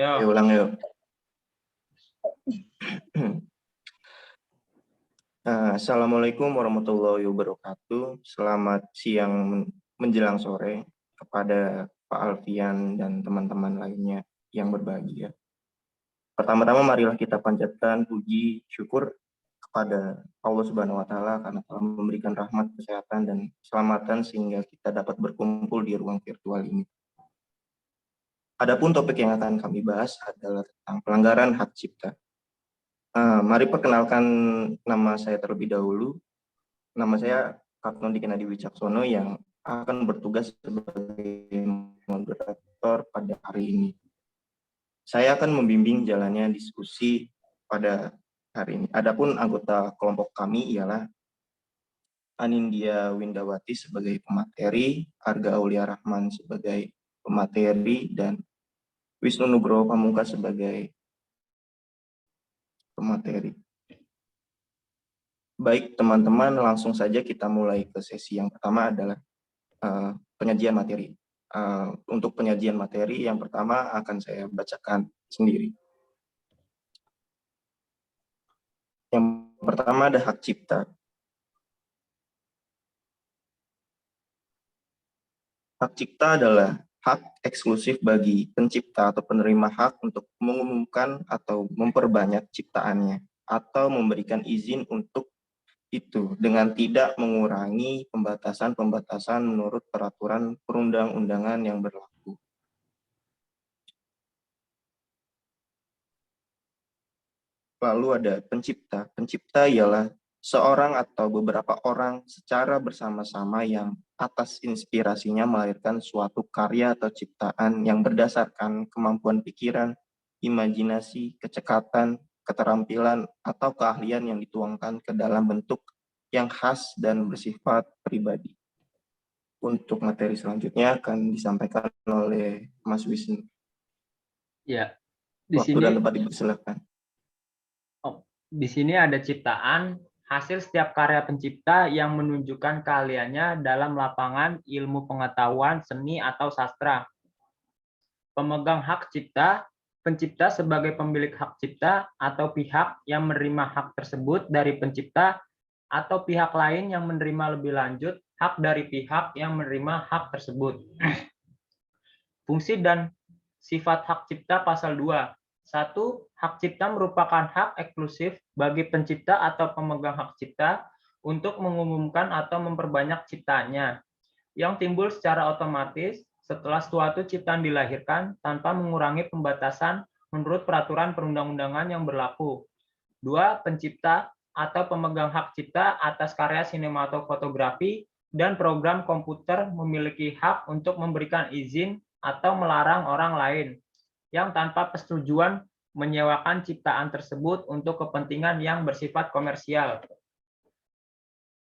Ayo Yo. ulang yuk. Assalamualaikum warahmatullahi wabarakatuh. Selamat siang menjelang sore kepada Pak Alfian dan teman-teman lainnya yang berbahagia. Pertama-tama marilah kita panjatkan puji syukur kepada Allah Subhanahu wa taala karena telah memberikan rahmat, kesehatan dan keselamatan sehingga kita dapat berkumpul di ruang virtual ini. Adapun topik yang akan kami bahas adalah tentang pelanggaran hak cipta. Mari perkenalkan nama saya terlebih dahulu. Nama saya Kapten Dikenadi Wicaksono yang akan bertugas sebagai moderator pada hari ini. Saya akan membimbing jalannya diskusi pada hari ini. Adapun anggota kelompok kami ialah Anindya Windawati sebagai pemateri, Arga Aulia Rahman sebagai pemateri, dan Wisnu Nugroho Pamungkas sebagai pemateri. Baik teman-teman, langsung saja kita mulai ke sesi yang pertama adalah penyajian materi. Untuk penyajian materi yang pertama akan saya bacakan sendiri. Yang pertama ada hak cipta. Hak cipta adalah hak eksklusif bagi pencipta atau penerima hak untuk mengumumkan atau memperbanyak ciptaannya atau memberikan izin untuk itu dengan tidak mengurangi pembatasan-pembatasan menurut peraturan perundang-undangan yang berlaku. Lalu ada pencipta. Pencipta ialah seorang atau beberapa orang secara bersama-sama yang atas inspirasinya melahirkan suatu karya atau ciptaan yang berdasarkan kemampuan pikiran, imajinasi, kecekatan, keterampilan, atau keahlian yang dituangkan ke dalam bentuk yang khas dan bersifat pribadi. Untuk materi selanjutnya akan disampaikan oleh Mas Wisnu. Ya. Di Waktu sini dan tempat dipersilakan. di sini ada ciptaan hasil setiap karya pencipta yang menunjukkan keahliannya dalam lapangan ilmu pengetahuan, seni atau sastra. Pemegang hak cipta, pencipta sebagai pemilik hak cipta atau pihak yang menerima hak tersebut dari pencipta atau pihak lain yang menerima lebih lanjut hak dari pihak yang menerima hak tersebut. Fungsi dan sifat hak cipta pasal 2. 1. Hak cipta merupakan hak eksklusif bagi pencipta atau pemegang hak cipta untuk mengumumkan atau memperbanyak ciptaannya yang timbul secara otomatis setelah suatu ciptaan dilahirkan tanpa mengurangi pembatasan menurut peraturan perundang-undangan yang berlaku. 2. Pencipta atau pemegang hak cipta atas karya sinematofotografi dan program komputer memiliki hak untuk memberikan izin atau melarang orang lain yang tanpa persetujuan menyewakan ciptaan tersebut untuk kepentingan yang bersifat komersial.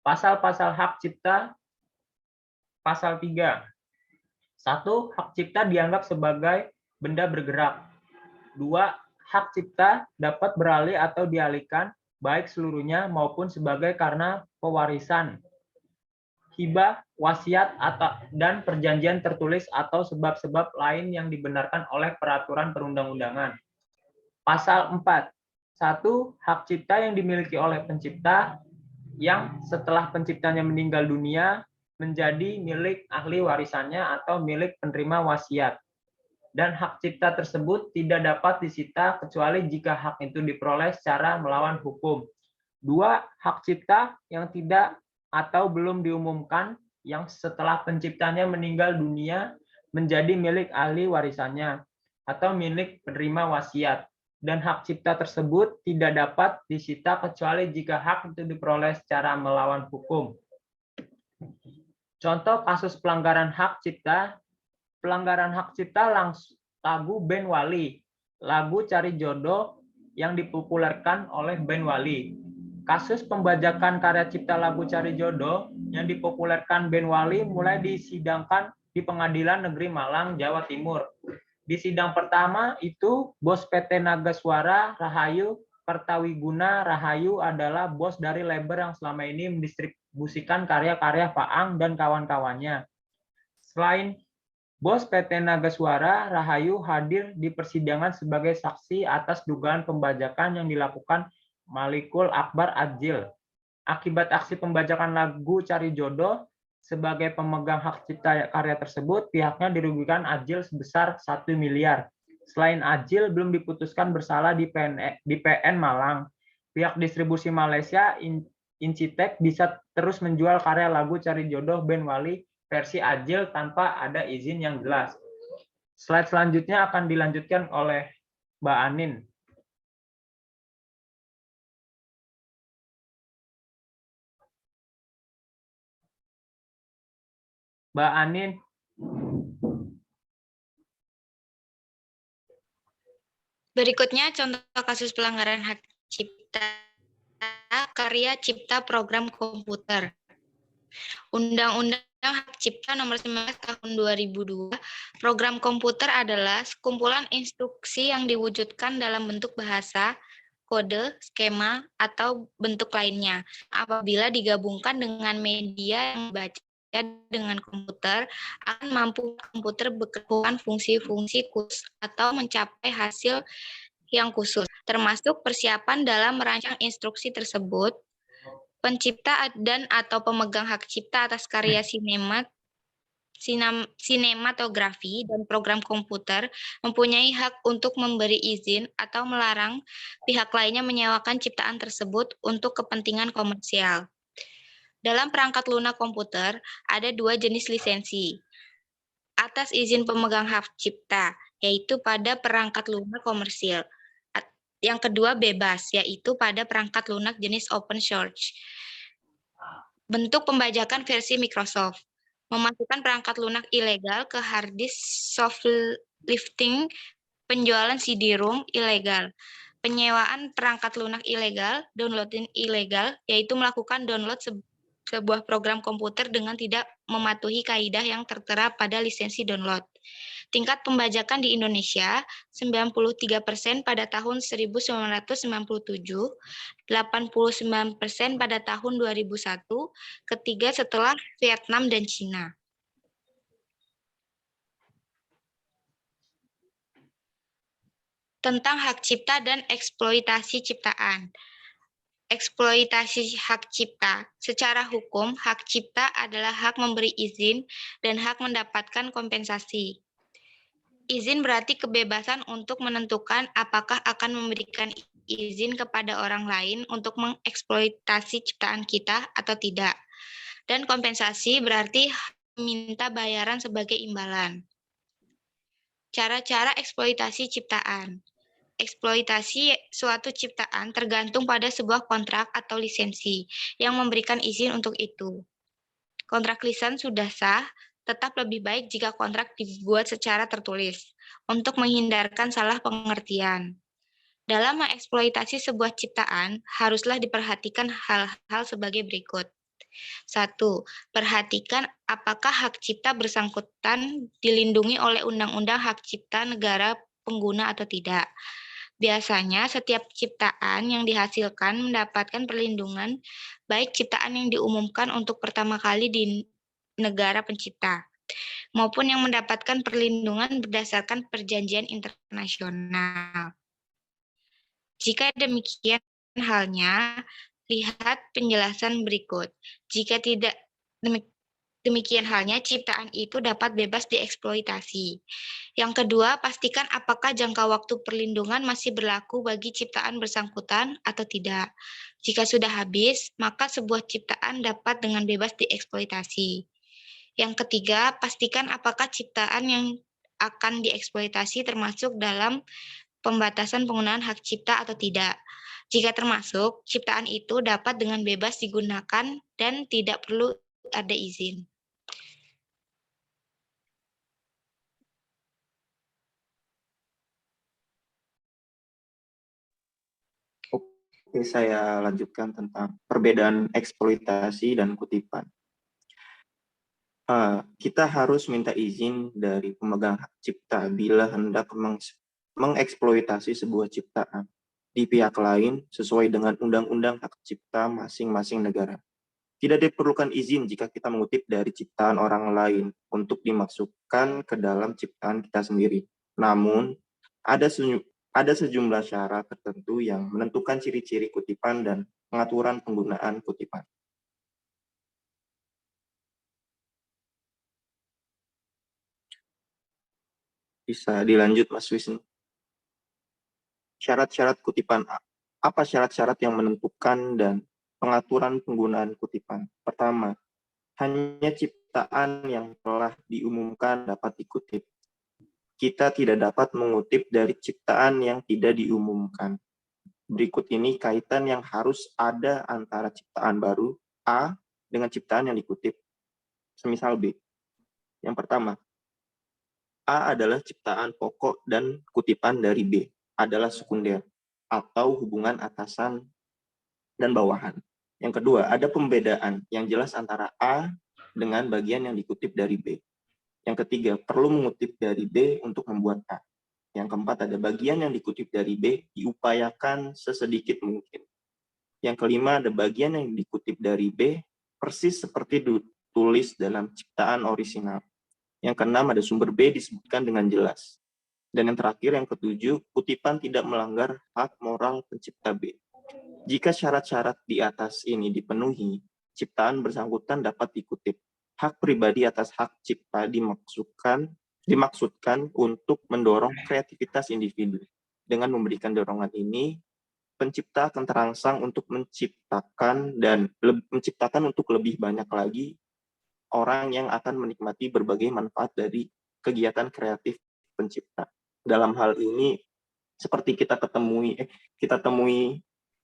Pasal-pasal hak cipta, pasal 3. 1. Hak cipta dianggap sebagai benda bergerak. 2. Hak cipta dapat beralih atau dialihkan baik seluruhnya maupun sebagai karena pewarisan, hibah, wasiat, dan perjanjian tertulis atau sebab-sebab lain yang dibenarkan oleh peraturan perundang-undangan. Pasal 4. 1. Hak cipta yang dimiliki oleh pencipta yang setelah penciptanya meninggal dunia menjadi milik ahli warisannya atau milik penerima wasiat. Dan hak cipta tersebut tidak dapat disita kecuali jika hak itu diperoleh secara melawan hukum. 2. Hak cipta yang tidak atau belum diumumkan yang setelah penciptanya meninggal dunia menjadi milik ahli warisannya atau milik penerima wasiat. Dan hak cipta tersebut tidak dapat disita kecuali jika hak itu diperoleh secara melawan hukum. Contoh kasus pelanggaran hak cipta. Pelanggaran hak cipta lagu Ben Wali, lagu Cari Jodoh yang dipopulerkan oleh Ben Wali. Kasus pembajakan karya cipta lagu Cari Jodoh yang dipopulerkan Ben Wali mulai disidangkan di Pengadilan Negeri Malang, Jawa Timur. Di sidang pertama itu, bos PT Naga Suara Rahayu Kertawiguna Rahayu adalah bos dari label yang selama ini mendistribusikan karya-karya Faang dan kawan-kawannya. Selain Bos PT Nagaswara Rahayu hadir di persidangan sebagai saksi atas dugaan pembajakan yang dilakukan Malikul Akbar Adjil. Akibat aksi pembajakan lagu Cari Jodoh, sebagai pemegang hak cipta karya tersebut, pihaknya dirugikan Adjil sebesar 1 miliar. Selain Adjil, belum diputuskan bersalah di PN Malang. Pihak distribusi Malaysia, Incitek, bisa terus menjual karya lagu Cari Jodoh Ben Wali versi Adjil tanpa ada izin yang jelas. Slide selanjutnya akan dilanjutkan oleh Mbak Anin. Mbak Anin. Berikutnya contoh kasus pelanggaran hak cipta karya cipta program komputer. Undang-Undang Hak Cipta Nomor 19 Tahun 2002, program komputer adalah sekumpulan instruksi yang diwujudkan dalam bentuk bahasa, kode, skema, atau bentuk lainnya. Apabila digabungkan dengan media yang dibaca dengan komputer, akan mampu komputer bekerja fungsi-fungsi khusus atau mencapai hasil yang khusus, termasuk persiapan dalam merancang instruksi tersebut. Pencipta dan atau pemegang hak cipta atas karya sinematografi dan program komputer mempunyai hak untuk memberi izin atau melarang pihak lainnya menyewakan ciptaan tersebut untuk kepentingan komersial. Dalam perangkat lunak komputer, ada 2 jenis lisensi. Atas izin pemegang hak cipta, yaitu pada perangkat lunak komersil. Yang kedua bebas, yaitu pada perangkat lunak jenis open source. Bentuk pembajakan versi Microsoft. Memasukkan perangkat lunak ilegal ke hard disk, soft lifting, penjualan CD-ROM ilegal. Penyewaan perangkat lunak ilegal, downloading ilegal, yaitu melakukan download sebuah program komputer dengan tidak mematuhi kaidah yang tertera pada lisensi download. Tingkat pembajakan di Indonesia 93% pada tahun 1997, 89% pada tahun 2001, ketiga setelah Vietnam dan Cina. Tentang hak cipta dan eksploitasi ciptaan. Eksploitasi hak cipta. Secara hukum, hak cipta adalah hak memberi izin dan hak mendapatkan kompensasi. Izin berarti kebebasan untuk menentukan apakah akan memberikan izin kepada orang lain untuk mengeksploitasi ciptaan kita atau tidak. Dan kompensasi berarti minta bayaran sebagai imbalan. Cara-cara eksploitasi ciptaan. Eksploitasi suatu ciptaan tergantung pada sebuah kontrak atau lisensi yang memberikan izin untuk itu. Kontrak lisan sudah sah, tetap lebih baik jika kontrak dibuat secara tertulis, untuk menghindarkan salah pengertian. Dalam mengeksploitasi sebuah ciptaan, haruslah diperhatikan hal-hal sebagai berikut. 1. Perhatikan apakah hak cipta bersangkutan dilindungi oleh Undang-Undang Hak Cipta Negara Pengguna atau tidak. Biasanya, setiap ciptaan yang dihasilkan mendapatkan perlindungan, baik ciptaan yang diumumkan untuk pertama kali di negara pencipta, maupun yang mendapatkan perlindungan berdasarkan perjanjian internasional. Jika demikian halnya, lihat penjelasan berikut. Jika tidak demikian halnya, ciptaan itu dapat bebas dieksploitasi. Yang kedua, pastikan apakah jangka waktu perlindungan masih berlaku bagi ciptaan bersangkutan atau tidak. Jika sudah habis, maka sebuah ciptaan dapat dengan bebas dieksploitasi. Yang ketiga, pastikan apakah ciptaan yang akan dieksploitasi termasuk dalam pembatasan penggunaan hak cipta atau tidak. Jika termasuk, ciptaan itu dapat dengan bebas digunakan dan tidak perlu ada izin. Oke, saya lanjutkan tentang perbedaan eksploitasi dan kutipan. Kita harus minta izin dari pemegang hak cipta bila hendak mengeksploitasi sebuah ciptaan di pihak lain sesuai dengan undang-undang hak cipta masing-masing negara. Tidak diperlukan izin jika kita mengutip dari ciptaan orang lain untuk dimasukkan ke dalam ciptaan kita sendiri. Namun, ada sejumlah syarat tertentu yang menentukan ciri-ciri kutipan dan pengaturan penggunaan kutipan. Bisa dilanjut, Mas Wisnu. Syarat-syarat kutipan. Apa syarat-syarat yang menentukan dan pengaturan penggunaan kutipan? Pertama, hanya ciptaan yang telah diumumkan dapat dikutip. Kita tidak dapat mengutip dari ciptaan yang tidak diumumkan. Berikut ini kaitan yang harus ada antara ciptaan baru A dengan ciptaan yang dikutip, semisal B. Yang pertama, A adalah ciptaan pokok dan kutipan dari B adalah sekunder atau hubungan atasan dan bawahan. Yang kedua, ada pembedaan yang jelas antara A dengan bagian yang dikutip dari B. Yang ketiga, perlu mengutip dari B untuk membuat A. Yang keempat, ada bagian yang dikutip dari B diupayakan sesedikit mungkin. Yang kelima, ada bagian yang dikutip dari B persis seperti ditulis dalam ciptaan orisinal. Yang keenam, ada sumber B disebutkan dengan jelas. Dan yang terakhir, yang ketujuh, kutipan tidak melanggar hak moral pencipta B. Jika syarat-syarat di atas ini dipenuhi, ciptaan bersangkutan dapat dikutip. Hak pribadi atas hak cipta dimaksudkan untuk mendorong kreativitas individu. Dengan memberikan dorongan ini, pencipta akan terangsang untuk menciptakan untuk lebih banyak lagi orang yang akan menikmati berbagai manfaat dari kegiatan kreatif pencipta. Dalam hal ini, seperti kita temui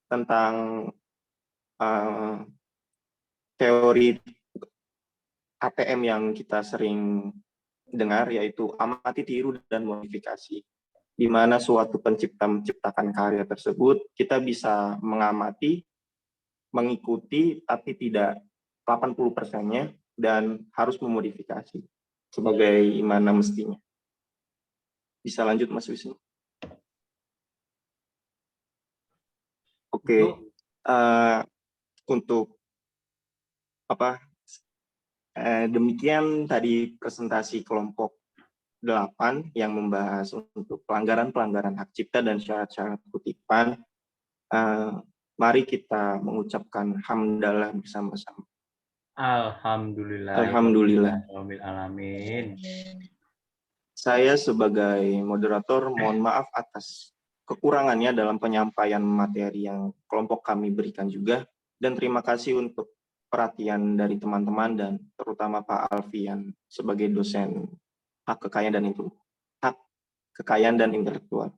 tentang teori ATM yang kita sering dengar, yaitu amati, tiru, dan modifikasi. Di mana suatu pencipta menciptakan karya tersebut, kita bisa mengamati, mengikuti, tapi tidak 80%-nya, dan harus memodifikasi sebagaimana mestinya. Bisa lanjut, Mas Wisnu. Oke. Untuk demikian tadi presentasi kelompok 8 yang membahas untuk pelanggaran-pelanggaran hak cipta dan syarat-syarat kutipan. Mari kita mengucapkan hamdalah bersama-sama. Alhamdulillah. Alamin. Saya sebagai moderator mohon maaf atas kekurangannya dalam penyampaian materi yang kelompok kami berikan juga, dan terima kasih untuk perhatian dari teman-teman dan terutama Pak Alfian sebagai dosen hak kekayaan dan intelektual.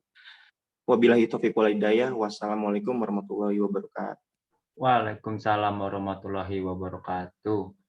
Wabillahi taufiq wal hidayah. Wassalamualaikum warahmatullahi wabarakatuh. Waalaikumsalam warahmatullahi wabarakatuh.